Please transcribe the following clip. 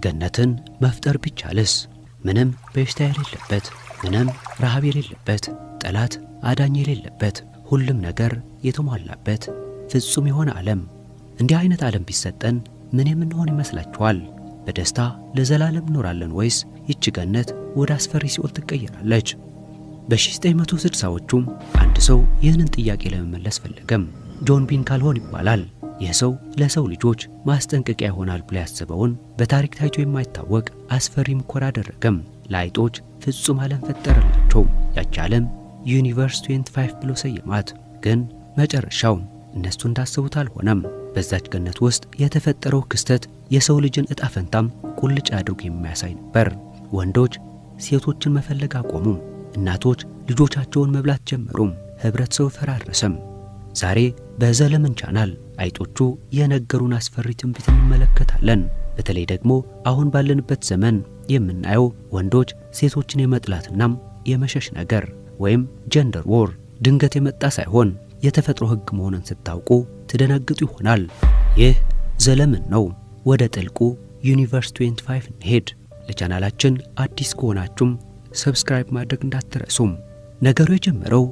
ገነትን መፍጠር ቢቻልስ? ምንም በሽታ የሌለበት፣ ምንም ረሃብ የሌለበት፣ ጠላት አዳኝ የሌለበት፣ ሁሉም ነገር የተሟላበት ፍጹም የሆነ ዓለም። እንዲህ አይነት ዓለም ቢሰጠን ምን የምንሆን ይመስላችኋል? በደስታ ለዘላለም ኖራለን ወይስ ይህች ገነት ወደ አስፈሪ ሲኦል ትቀየራለች? በ1960ዎቹም አንድ ሰው ይህንን ጥያቄ ለመመለስ ፈለገም። ጆን ቢን ካልሆን ይባላል። ይህ ሰው ለሰው ልጆች ማስጠንቀቂያ ይሆናል ብሎ ያስበውን በታሪክ ታይቶ የማይታወቅ አስፈሪ ሙከራ አደረገም። ለአይጦች ፍጹም ዓለም ፈጠረላቸው። ያች ዓለም ዩኒቨርስ 25 ብሎ ሰየማት። ግን መጨረሻው እነሱ እንዳሰቡት አልሆነም። በዛች ገነት ውስጥ የተፈጠረው ክስተት የሰው ልጅን ዕጣ ፈንታም ቁልጭ አድርጎ የሚያሳይ ነበር። ወንዶች ሴቶችን መፈለግ አቆሙ። እናቶች ልጆቻቸውን መብላት ጀመሩ። ህብረተሰቡ ፈራረሰም። ዛሬ በዘለምን ቻናል አይጦቹ የነገሩን አስፈሪ ትንቢት እንመለከታለን። በተለይ ደግሞ አሁን ባለንበት ዘመን የምናየው ወንዶች ሴቶችን የመጥላትና የመሸሽ ነገር ወይም ጀንደር ዎር ድንገት የመጣ ሳይሆን የተፈጥሮ ህግ መሆኑን ስታውቁ ትደነግጡ ይሆናል። ይህ ዘለምን ነው። ወደ ጥልቁ ዩኒቨርስ 25 እንሄድ። ለቻናላችን አዲስ ከሆናችሁም ሰብስክራይብ ማድረግ እንዳትረሱም። ነገሩ የጀመረው